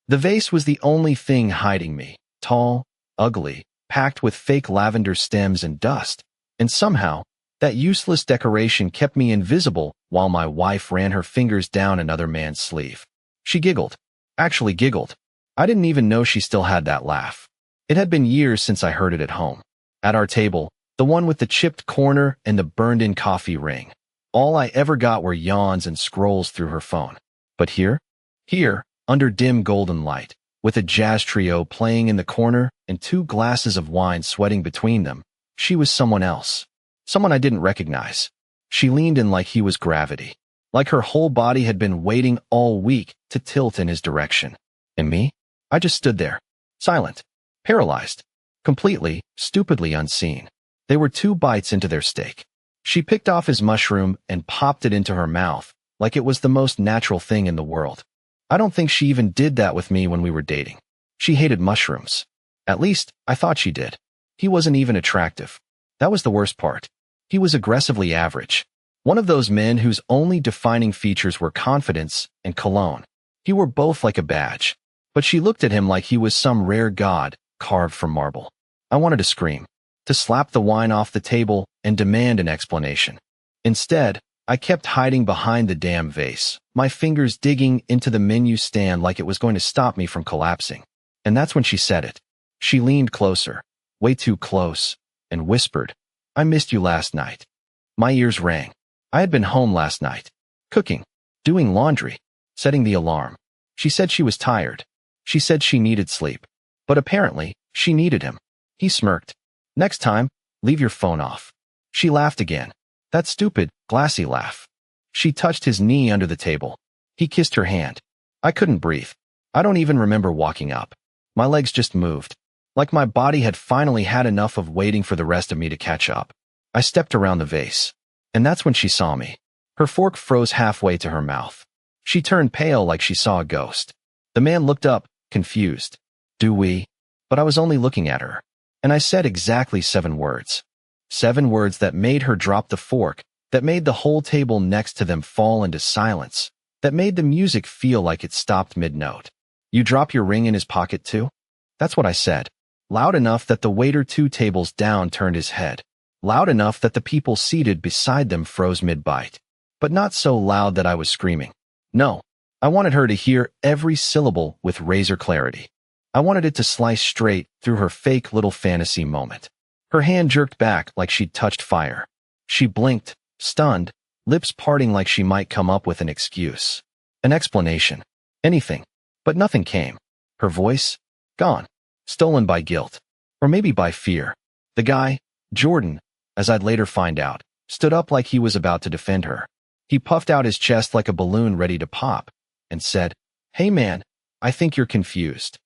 The vase was the only thing hiding me, tall, ugly, packed with fake lavender stems and dust, and somehow, that useless decoration kept me invisible while my wife ran her fingers down another man's sleeve. She giggled. Actually giggled. I didn't even know she still had that laugh. It had been years since I heard it at home. At our table, the one with the chipped corner and the burned-in coffee ring. All I ever got were yawns and scrolls through her phone. But here, under dim golden light, with a jazz trio playing in the corner and 2 glasses of wine sweating between them, she was someone else. Someone I didn't recognize. She leaned in like he was gravity, like her whole body had been waiting all week to tilt in his direction. And me? I just stood there, silent, paralyzed, completely, stupidly unseen. They were 2 bites into their steak. She picked off his mushroom and popped it into her mouth, like it was the most natural thing in the world. I don't think she even did that with me when we were dating. She hated mushrooms. At least, I thought she did. He wasn't even attractive. That was the worst part. He was aggressively average. One of those men whose only defining features were confidence and cologne. He wore both like a badge. But she looked at him like he was some rare god carved from marble. I wanted to scream, to slap the wine off the table and demand an explanation. Instead, I kept hiding behind the damn vase, my fingers digging into the menu stand like it was going to stop me from collapsing. And that's when she said it. She leaned closer, way too close, and whispered, "I missed you last night." My ears rang. I had been home last night, cooking, doing laundry, setting the alarm. She said she was tired. She said she needed sleep. But apparently, she needed him. He smirked. "Next time, leave your phone off." She laughed again. That stupid, glassy laugh. She touched his knee under the table. He kissed her hand. I couldn't breathe. I don't even remember walking up. My legs just moved, like my body had finally had enough of waiting for the rest of me to catch up. I stepped around the vase. And that's when she saw me. Her fork froze halfway to her mouth. She turned pale like she saw a ghost. The man looked up, confused. "Do we?" But I was only looking at her. And I said exactly 7 words. 7 words that made her drop the fork, that made the whole table next to them fall into silence, that made the music feel like it stopped mid-note. "You drop your ring in his pocket too?" That's what I said. Loud enough that the waiter 2 tables down turned his head. Loud enough that the people seated beside them froze mid-bite. But not so loud that I was screaming. No, I wanted her to hear every syllable with razor clarity. I wanted it to slice straight through her fake little fantasy moment. Her hand jerked back like she'd touched fire. She blinked, stunned, lips parting like she might come up with an excuse. An explanation. Anything. But nothing came. Her voice? Gone. Stolen by guilt. Or maybe by fear. The guy, Jordan, as I'd later find out, stood up like he was about to defend her. He puffed out his chest like a balloon ready to pop, and said, "Hey man, I think you're confused."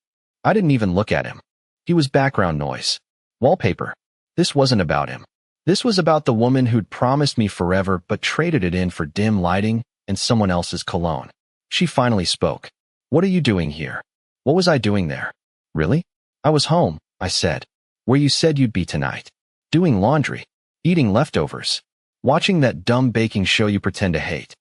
I didn't even look at him. He was background noise. Wallpaper. This wasn't about him. This was about the woman who'd promised me forever but traded it in for dim lighting and someone else's cologne. She finally spoke. "What are you doing here?" What was I doing there? Really? "I was home," I said. "Where you said you'd be tonight. Doing laundry. Eating leftovers. Watching that dumb baking show you pretend to hate."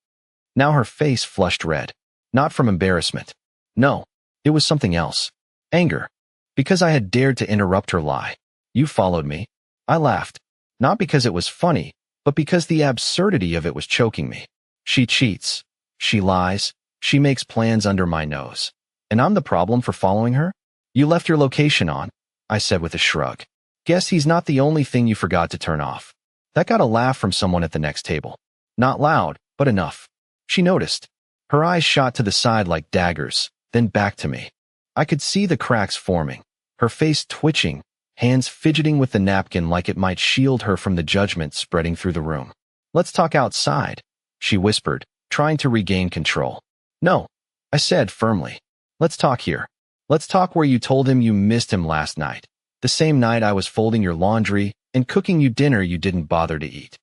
Now her face flushed red. Not from embarrassment. No, it was something else. Anger. Because I had dared to interrupt her lie. "You followed me." I laughed. Not because it was funny, but because the absurdity of it was choking me. She cheats. She lies. She makes plans under my nose. And I'm the problem for following her? "You left your location on," I said with a shrug. "Guess he's not the only thing you forgot to turn off." That got a laugh from someone at the next table. Not loud, but enough. She noticed. Her eyes shot to the side like daggers, then back to me. I could see the cracks forming, her face twitching, hands fidgeting with the napkin like it might shield her from the judgment spreading through the room. "Let's talk outside," she whispered, trying to regain control. "No," I said firmly. "Let's talk here. Let's talk where you told him you missed him last night, the same night I was folding your laundry and cooking you dinner you didn't bother to eat."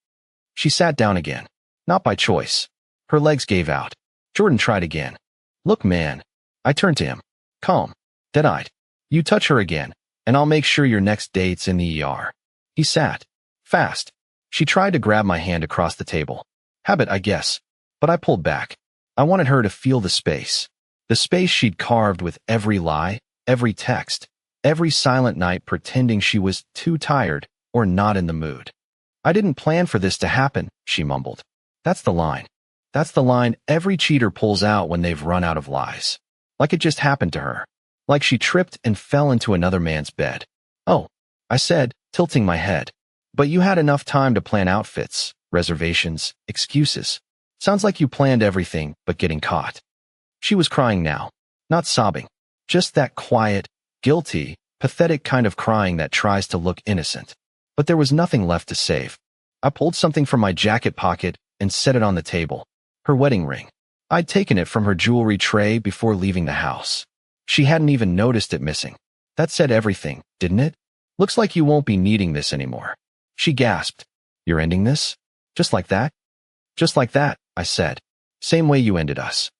She sat down again. Not by choice. Her legs gave out. Jordan tried again. "Look, man." I turned to him. Calm. Dead-eyed. "You touch her again, and I'll make sure your next date's in the ER." He sat. Fast. She tried to grab my hand across the table. Habit, I guess. But I pulled back. I wanted her to feel the space. The space she'd carved with every lie, every text, every silent night pretending she was too tired or not in the mood. "I didn't plan for this to happen," she mumbled. That's the line. That's the line every cheater pulls out when they've run out of lies. Like it just happened to her. Like she tripped and fell into another man's bed. "Oh," I said, tilting my head. "But you had enough time to plan outfits, reservations, excuses. Sounds like you planned everything but getting caught." She was crying now. Not sobbing. Just that quiet, guilty, pathetic kind of crying that tries to look innocent. But there was nothing left to save. I pulled something from my jacket pocket and set it on the table. Her wedding ring. I'd taken it from her jewelry tray before leaving the house. She hadn't even noticed it missing. That said everything, didn't it? "Looks like you won't be needing this anymore." She gasped. "You're ending this? Just like that?" "Just like that," I said. "Same way you ended us."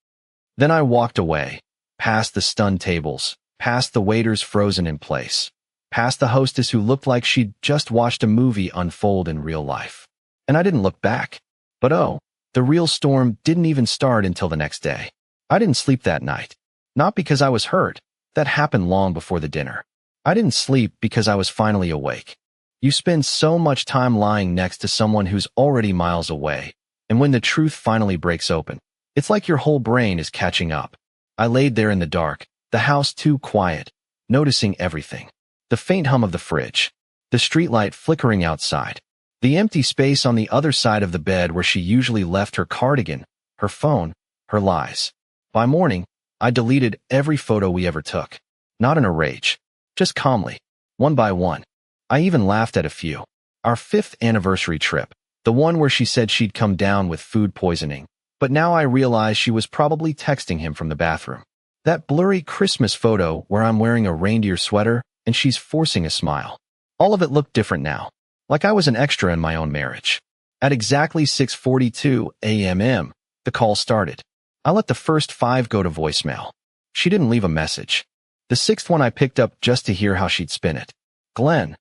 Then I walked away, past the stunned tables, past the waiters frozen in place, past the hostess who looked like she'd just watched a movie unfold in real life. And I didn't look back. But oh, the real storm didn't even start until the next day. I didn't sleep that night. Not because I was hurt. That happened long before the dinner. I didn't sleep because I was finally awake. You spend so much time lying next to someone who's already miles away, and when the truth finally breaks open, it's like your whole brain is catching up. I laid there in the dark, the house too quiet, noticing everything. The faint hum of the fridge, the streetlight flickering outside, the empty space on the other side of the bed where she usually left her cardigan, her phone, her lies. By morning, I deleted every photo we ever took. Not in a rage, just calmly, one by one. I even laughed at a few. Our 5th anniversary trip, the one where she said she'd come down with food poisoning, but now I realize she was probably texting him from the bathroom. That blurry Christmas photo where I'm wearing a reindeer sweater and she's forcing a smile. All of it looked different now, like I was an extra in my own marriage. At exactly 6:42 a.m., the call started. I let the first 5 go to voicemail. She didn't leave a message. The 6th one I picked up just to hear how she'd spin it. "Glenn."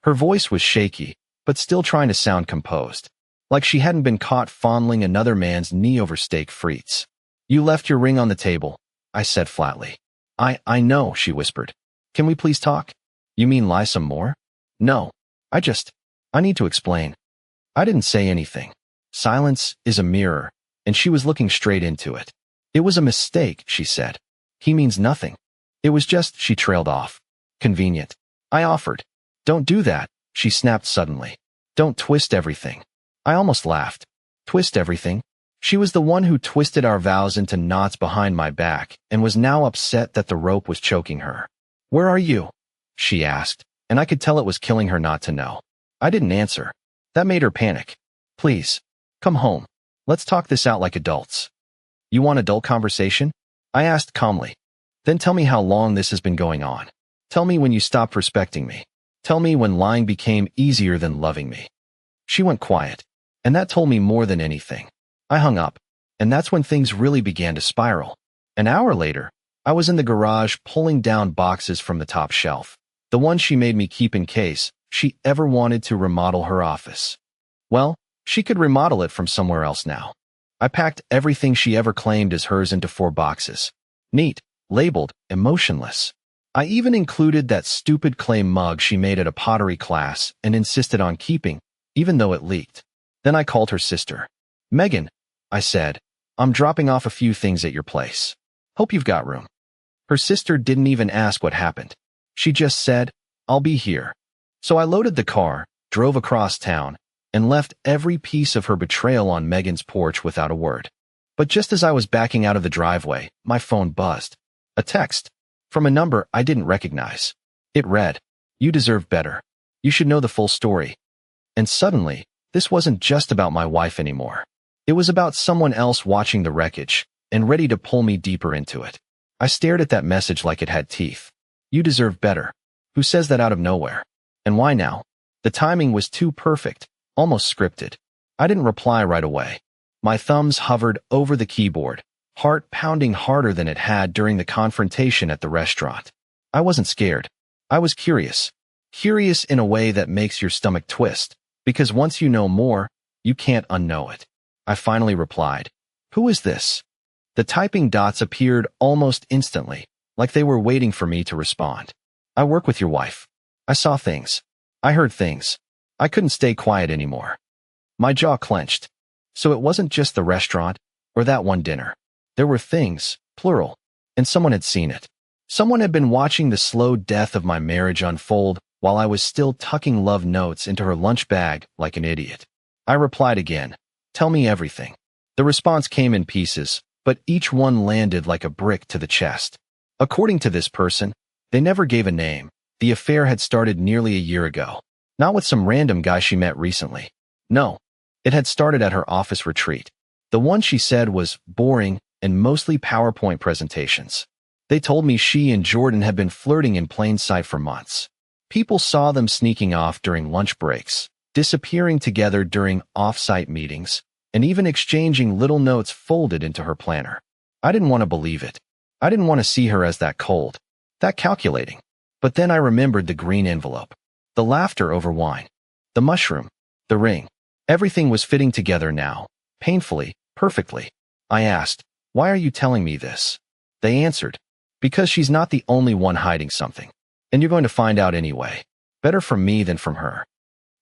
Her voice was shaky, but still trying to sound composed, like she hadn't been caught fondling another man's knee over steak frites. "You left your ring on the table," I said flatly. I know," she whispered. "Can we please talk?" "You mean lie some more?" "No. I need to explain." I didn't say anything. Silence is a mirror, and she was looking straight into it. "It was a mistake," she said. "He means nothing. It was just," she trailed off. "Convenient." I offered. "Don't do that," she snapped suddenly. "Don't twist everything." I almost laughed. Twist everything? She was the one who twisted our vows into knots behind my back and was now upset that the rope was choking her. "Where are you?" she asked, and I could tell it was killing her not to know. I didn't answer. That made her panic. "Please, come home. Let's talk this out like adults." "You want adult conversation?" I asked calmly. "Then tell me how long this has been going on. Tell me when you stopped respecting me. Tell me when lying became easier than loving me." She went quiet, and that told me more than anything. I hung up, and that's when things really began to spiral. An hour later, I was in the garage pulling down boxes from the top shelf, the one she made me keep in case she ever wanted to remodel her office. Well, she could remodel it from somewhere else now. I packed everything she ever claimed as hers into 4 boxes. Neat, labeled, emotionless. I even included that stupid clay mug she made at a pottery class and insisted on keeping, even though it leaked. Then I called her sister. "Megan," I said, "I'm dropping off a few things at your place. Hope you've got room." Her sister didn't even ask what happened. She just said, "I'll be here." So I loaded the car, drove across town, and left every piece of her betrayal on Megan's porch without a word. But just as I was backing out of the driveway, my phone buzzed. A text from a number I didn't recognize. It read, "You deserve better. You should know the full story." And suddenly, this wasn't just about my wife anymore. It was about someone else watching the wreckage and ready to pull me deeper into it. I stared at that message like it had teeth. You deserve better. Who says that out of nowhere? And why now? The timing was too perfect, almost scripted. I didn't reply right away. My thumbs hovered over the keyboard, heart pounding harder than it had during the confrontation at the restaurant. I wasn't scared. I was curious. Curious in a way that makes your stomach twist, because once you know more, you can't unknow it. I finally replied, "Who is this?" The typing dots appeared almost instantly, like they were waiting for me to respond. I work with your wife. I saw things. I heard things. I couldn't stay quiet anymore. My jaw clenched. So it wasn't just the restaurant or that one dinner. There were things, plural, and someone had seen it. Someone had been watching the slow death of my marriage unfold while I was still tucking love notes into her lunch bag like an idiot. I replied again, "Tell me everything." The response came in pieces, but each one landed like a brick to the chest. According to this person, they never gave a name. The affair had started nearly a year ago. Not with some random guy she met recently. No, it had started at her office retreat. The one she said was boring and mostly PowerPoint presentations. They told me she and Jordan had been flirting in plain sight for months. People saw them sneaking off during lunch breaks, disappearing together during off-site meetings, and even exchanging little notes folded into her planner. I didn't want to believe it. I didn't want to see her as that cold, that calculating. But then I remembered the green envelope, the laughter over wine, the mushroom, the ring. Everything was fitting together now, painfully, perfectly. I asked, "Why are you telling me this?" They answered, "Because she's not the only one hiding something. And you're going to find out anyway. Better from me than from her."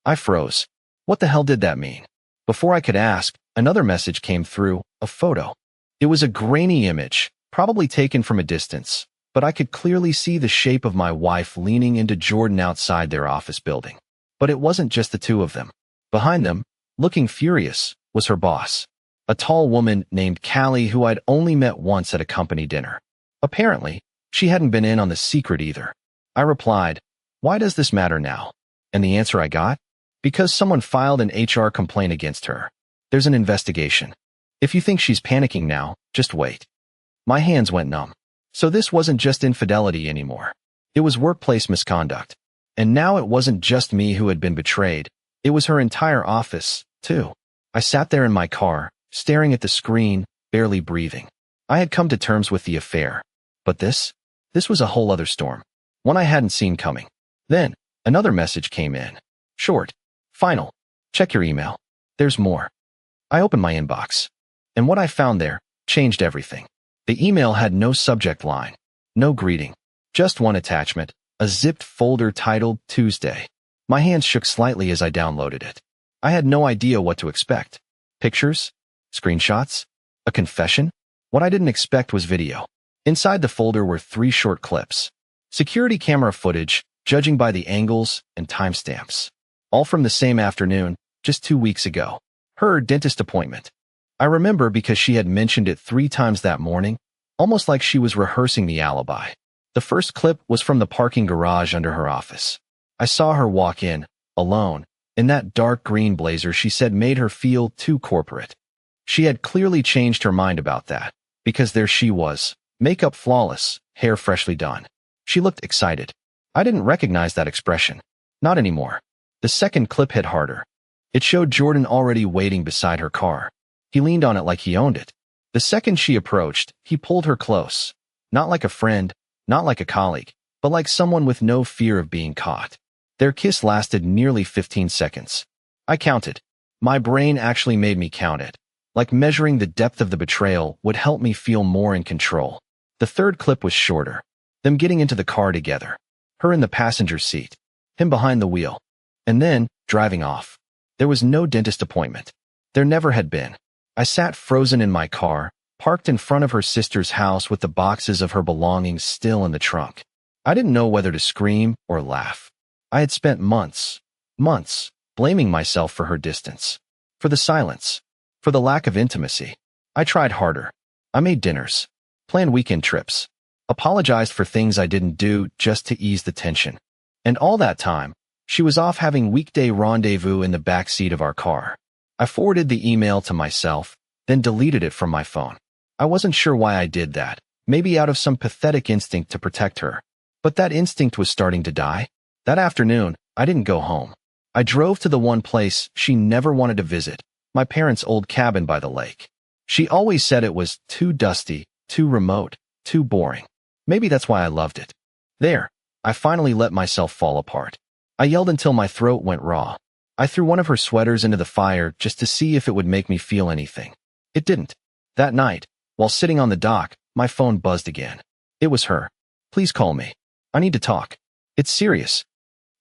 I froze. What the hell did that mean? Before I could ask, another message came through, a photo. It was a grainy image, probably taken from a distance, but I could clearly see the shape of my wife leaning into Jordan outside their office building. But it wasn't just the two of them. Behind them, looking furious, was her boss, a tall woman named Callie who I'd only met once at a company dinner. Apparently, she hadn't been in on the secret either. I replied, "Why does this matter now?" And the answer I got? "Because someone filed an HR complaint against her. There's an investigation. If you think she's panicking now, just wait." My hands went numb. So this wasn't just infidelity anymore. It was workplace misconduct. And now it wasn't just me who had been betrayed. It was her entire office, too. I sat there in my car, staring at the screen, barely breathing. I had come to terms with the affair. But this was a whole other storm. One I hadn't seen coming. Then, another message came in. Short. Final. Check your email. There's more. I opened my inbox. And what I found there changed everything. The email had no subject line, no greeting, just one attachment, a zipped folder titled Tuesday. My hands shook slightly as I downloaded it. I had no idea what to expect. Pictures? Screenshots? A confession? What I didn't expect was video. Inside the folder were 3 short clips. Security camera footage, judging by the angles and timestamps. All from the same afternoon, just 2 weeks ago. Her dentist appointment. I remember because she had mentioned it 3 times that morning, almost like she was rehearsing the alibi. The first clip was from the parking garage under her office. I saw her walk in, alone, in that dark green blazer she said made her feel too corporate. She had clearly changed her mind about that, because there she was, makeup flawless, hair freshly done. She looked excited. I didn't recognize that expression. Not anymore. The second clip hit harder. It showed Jordan already waiting beside her car. He leaned on it like he owned it. The second she approached, he pulled her close. Not like a friend, not like a colleague, but like someone with no fear of being caught. Their kiss lasted nearly 15 seconds. I counted. My brain actually made me count it. Like measuring the depth of the betrayal would help me feel more in control. The third clip was shorter. Them getting into the car together. Her in the passenger seat. Him behind the wheel. And then, driving off. There was no dentist appointment. There never had been. I sat frozen in my car, parked in front of her sister's house with the boxes of her belongings still in the trunk. I didn't know whether to scream or laugh. I had spent months, blaming myself for her distance, for the silence, for the lack of intimacy. I tried harder. I made dinners, planned weekend trips, apologized for things I didn't do just to ease the tension. And all that time, she was off having weekday rendezvous in the back seat of our car. I forwarded the email to myself, then deleted it from my phone. I wasn't sure why I did that, maybe out of some pathetic instinct to protect her. But that instinct was starting to die. That afternoon, I didn't go home. I drove to the one place she never wanted to visit, my parents' old cabin by the lake. She always said it was too dusty, too remote, too boring. Maybe that's why I loved it. There, I finally let myself fall apart. I yelled until my throat went raw. I threw one of her sweaters into the fire just to see if it would make me feel anything. It didn't. That night, While sitting on the dock, my phone buzzed again. It was her. Please call me. I need to talk. It's serious.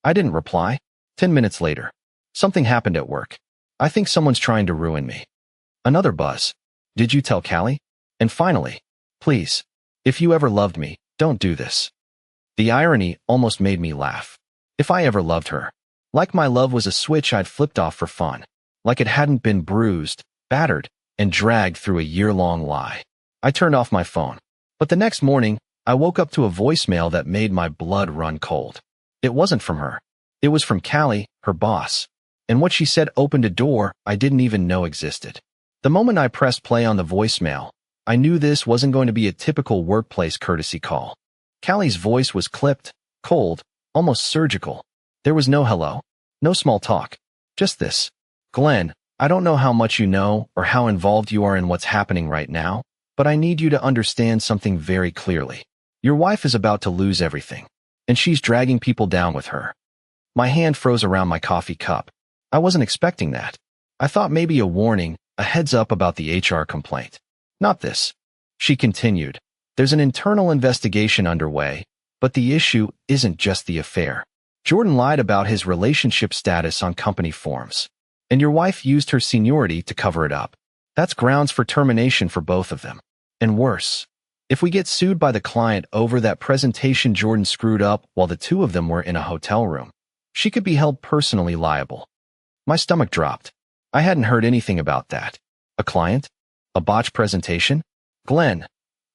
I didn't reply. 10 minutes later. Something happened at work. I think someone's trying to ruin me. Another buzz. Did you tell Callie? And finally, please, if you ever loved me, don't do this. The irony almost made me laugh. If I ever loved her. Like my love was a switch I'd flipped off for fun. Like it hadn't been bruised, battered, and dragged through a year-long lie. I turned off my phone. But the next morning, I woke up to a voicemail that made my blood run cold. It wasn't from her. It was from Callie, her boss. And what she said opened a door I didn't even know existed. The moment I pressed play on the voicemail, I knew this wasn't going to be a typical workplace courtesy call. Callie's voice was clipped, cold, almost surgical. There was no hello, no small talk. Just this. Glenn, I don't know how much you know or how involved you are in what's happening right now, but I need you to understand something very clearly. Your wife is about to lose everything, and she's dragging people down with her. My hand froze around my coffee cup. I wasn't expecting that. I thought maybe a warning, a heads up about the HR complaint. Not this. She continued. There's an internal investigation underway, but the issue isn't just the affair. Jordan lied about his relationship status on company forms, and your wife used her seniority to cover it up. That's grounds for termination for both of them. And worse, if we get sued by the client over that presentation Jordan screwed up while the two of them were in a hotel room, she could be held personally liable. My stomach dropped. I hadn't heard anything about that. A client? A botched presentation? Glenn,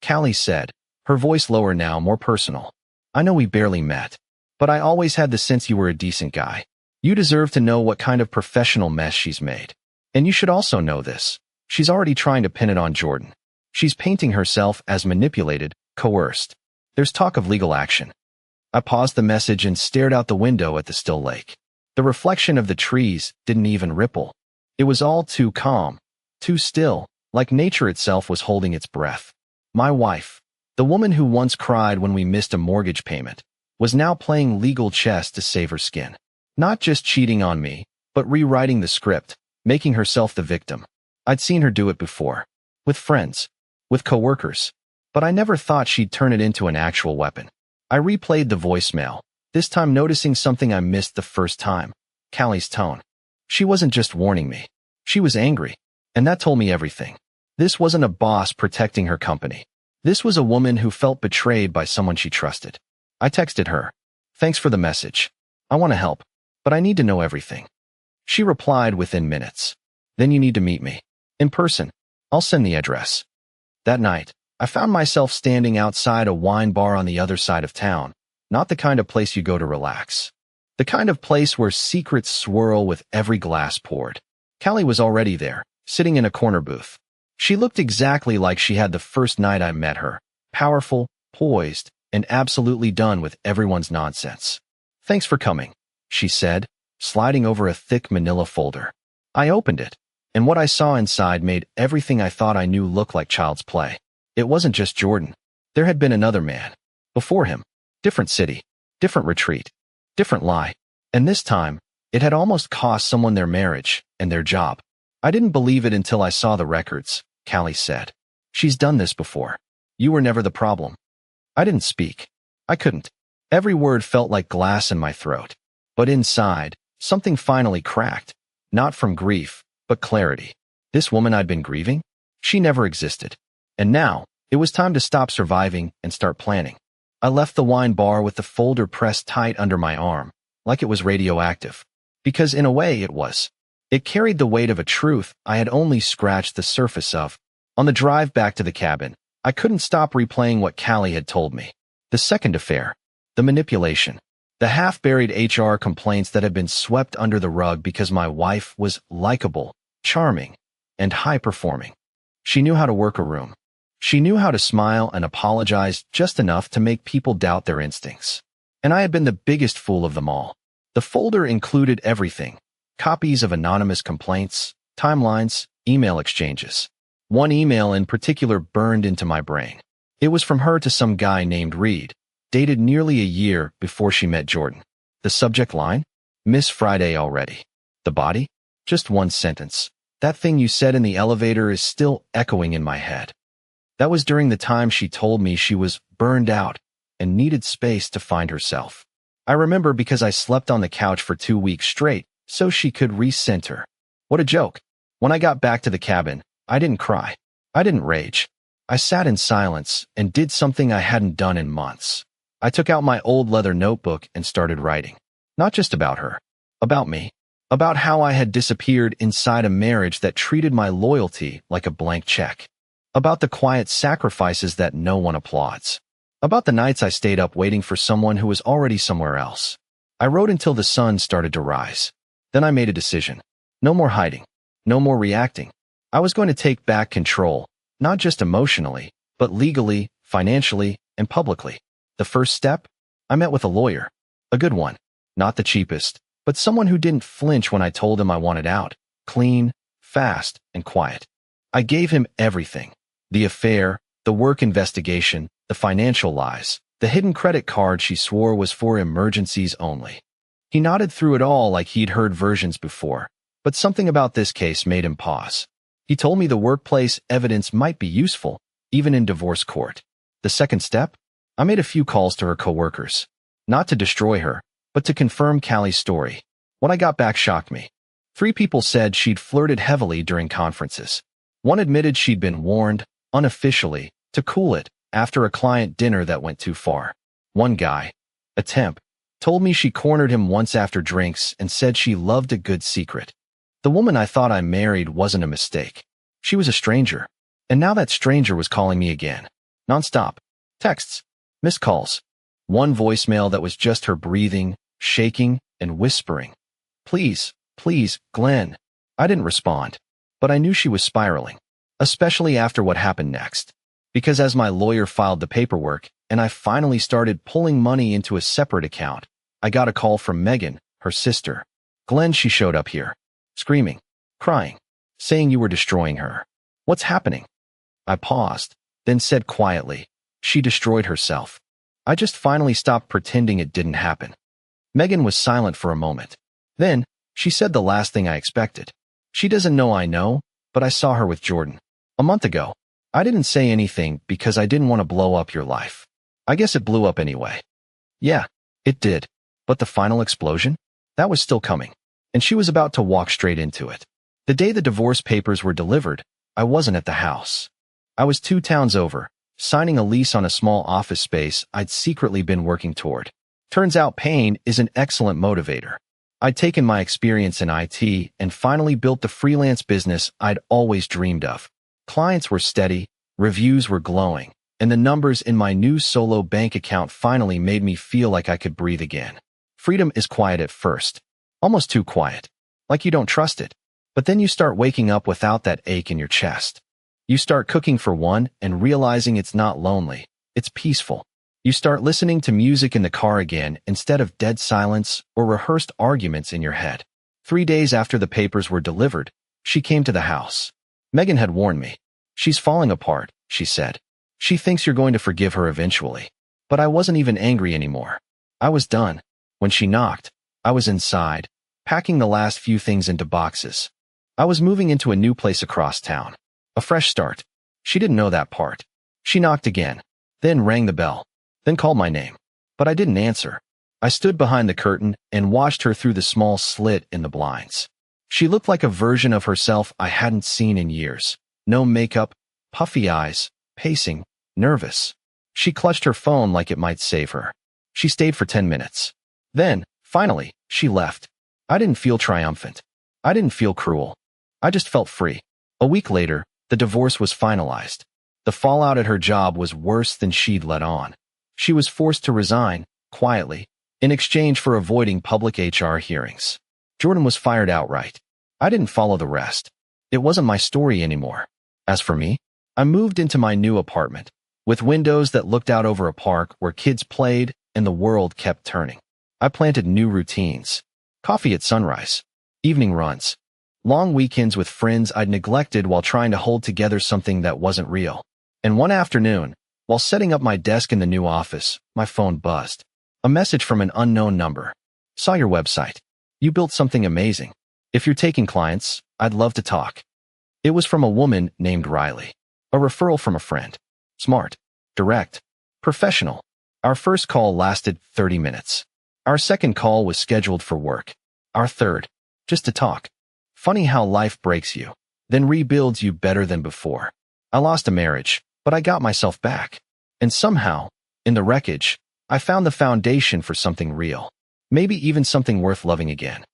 Callie said, her voice lower now, more personal. I know we barely met, but I always had the sense you were a decent guy. You deserve to know what kind of professional mess she's made. And you should also know this. She's already trying to pin it on Jordan. She's painting herself as manipulated, coerced. There's talk of legal action. I paused the message and stared out the window at the still lake. The reflection of the trees didn't even ripple. It was all too calm, too still, like nature itself was holding its breath. My wife, the woman who once cried when we missed a mortgage payment, was now playing legal chess to save her skin. Not just cheating on me, but rewriting the script, making herself the victim. I'd seen her do it before. With friends. With coworkers. But I never thought she'd turn it into an actual weapon. I replayed the voicemail, this time noticing something I missed the first time. Callie's tone. She wasn't just warning me. She was angry. And that told me everything. This wasn't a boss protecting her company. This was a woman who felt betrayed by someone she trusted. I texted her. Thanks for the message. I want to help, but I need to know everything. She replied within minutes. Then you need to meet me. In person. I'll send the address. That night, I found myself standing outside a wine bar on the other side of town, not the kind of place you go to relax. The kind of place where secrets swirl with every glass poured. Callie was already there, sitting in a corner booth. She looked exactly like she had the first night I met her, powerful, poised, and absolutely done with everyone's nonsense. Thanks for coming, she said, sliding over a thick manila folder. I opened it, and what I saw inside made everything I thought I knew look like child's play. It wasn't just Jordan. There had been another man. Before him. Different city. Different retreat. Different lie. And this time, it had almost cost someone their marriage and their job. I didn't believe it until I saw the records, Callie said. She's done this before. You were never the problem. I didn't speak. I couldn't. Every word felt like glass in my throat. But inside, something finally cracked. Not from grief, but clarity. This woman I'd been grieving? She never existed. And now, it was time to stop surviving and start planning. I left the wine bar with the folder pressed tight under my arm, like it was radioactive. Because in a way it was. It carried the weight of a truth I had only scratched the surface of. On the drive back to the cabin, I couldn't stop replaying what Callie had told me. The second affair. The manipulation. The half-buried HR complaints that had been swept under the rug because my wife was likable, charming, and high-performing. She knew how to work a room. She knew how to smile and apologize just enough to make people doubt their instincts. And I had been the biggest fool of them all. The folder included everything. Copies of anonymous complaints, timelines, email exchanges. One email in particular burned into my brain. It was from her to some guy named Reed, dated nearly a year before she met Jordan. The subject line? Miss Friday already. The body? Just one sentence. That thing you said in the elevator is still echoing in my head. That was during the time she told me she was burned out and needed space to find herself. I remember because I slept on the couch for 2 weeks straight so she could recenter. What a joke. When I got back to the cabin, I didn't cry. I didn't rage. I sat in silence and did something I hadn't done in months. I took out my old leather notebook and started writing. Not just about her. About me. About how I had disappeared inside a marriage that treated my loyalty like a blank check. About the quiet sacrifices that no one applauds. About the nights I stayed up waiting for someone who was already somewhere else. I wrote until the sun started to rise. Then I made a decision. No more hiding. No more reacting. I was going to take back control, not just emotionally, but legally, financially, and publicly. The first step? I met with a lawyer. A good one. Not the cheapest, but someone who didn't flinch when I told him I wanted out. Clean, fast, and quiet. I gave him everything. The affair, the work investigation, the financial lies, the hidden credit card she swore was for emergencies only. He nodded through it all like he'd heard versions before, but something about this case made him pause. He told me the workplace evidence might be useful, even in divorce court. The second step? I made a few calls to her coworkers. Not to destroy her, but to confirm Callie's story. What I got back shocked me. 3 people said she'd flirted heavily during conferences. One admitted she'd been warned, unofficially, to cool it after a client dinner that went too far. One guy, a temp, told me she cornered him once after drinks and said she loved a good secret. The woman I thought I married wasn't a mistake. She was a stranger. And now that stranger was calling me again. Nonstop. Texts. Missed calls. One voicemail that was just her breathing, shaking, and whispering. Please, please, Glenn. I didn't respond. But I knew she was spiraling. Especially after what happened next. Because as my lawyer filed the paperwork, and I finally started pulling money into a separate account, I got a call from Megan, her sister. Glenn, she showed up here. Screaming. Crying. Saying you were destroying her. What's happening? I paused, then said quietly, she destroyed herself. I just finally stopped pretending it didn't happen. Megan was silent for a moment. Then, she said the last thing I expected. She doesn't know I know, but I saw her with Jordan. A month ago. I didn't say anything because I didn't want to blow up your life. I guess it blew up anyway. Yeah, it did. But the final explosion? That was still coming. And she was about to walk straight into it. The day the divorce papers were delivered, I wasn't at the house. I was 2 towns over, signing a lease on a small office space I'd secretly been working toward. Turns out pain is an excellent motivator. I'd taken my experience in IT and finally built the freelance business I'd always dreamed of. Clients were steady, reviews were glowing, and the numbers in my new solo bank account finally made me feel like I could breathe again. Freedom is quiet at first. Almost too quiet. Like you don't trust it. But then you start waking up without that ache in your chest. You start cooking for one and realizing it's not lonely. It's peaceful. You start listening to music in the car again instead of dead silence or rehearsed arguments in your head. 3 days after the papers were delivered, she came to the house. Megan had warned me. She's falling apart, she said. She thinks you're going to forgive her eventually. But I wasn't even angry anymore. I was done. When she knocked, I was inside, packing the last few things into boxes. I was moving into a new place across town. A fresh start. She didn't know that part. She knocked again, then rang the bell, then called my name. But I didn't answer. I stood behind the curtain and watched her through the small slit in the blinds. She looked like a version of herself I hadn't seen in years. No makeup, puffy eyes, pacing, nervous. She clutched her phone like it might save her. She stayed for 10 minutes. Then, finally, she left. I didn't feel triumphant. I didn't feel cruel. I just felt free. A week later, the divorce was finalized. The fallout at her job was worse than she'd let on. She was forced to resign, quietly, in exchange for avoiding public HR hearings. Jordan was fired outright. I didn't follow the rest. It wasn't my story anymore. As for me, I moved into my new apartment, with windows that looked out over a park where kids played and the world kept turning. I planted new routines. Coffee at sunrise. Evening runs. Long weekends with friends I'd neglected while trying to hold together something that wasn't real. And one afternoon, while setting up my desk in the new office, my phone buzzed. A message from an unknown number. Saw your website. You built something amazing. If you're taking clients, I'd love to talk. It was from a woman named Riley. A referral from a friend. Smart, direct, professional. Our first call lasted 30 minutes. Our second call was scheduled for work. Our third, just to talk. Funny how life breaks you, then rebuilds you better than before. I lost a marriage, but I got myself back. And somehow, in the wreckage, I found the foundation for something real. Maybe even something worth loving again.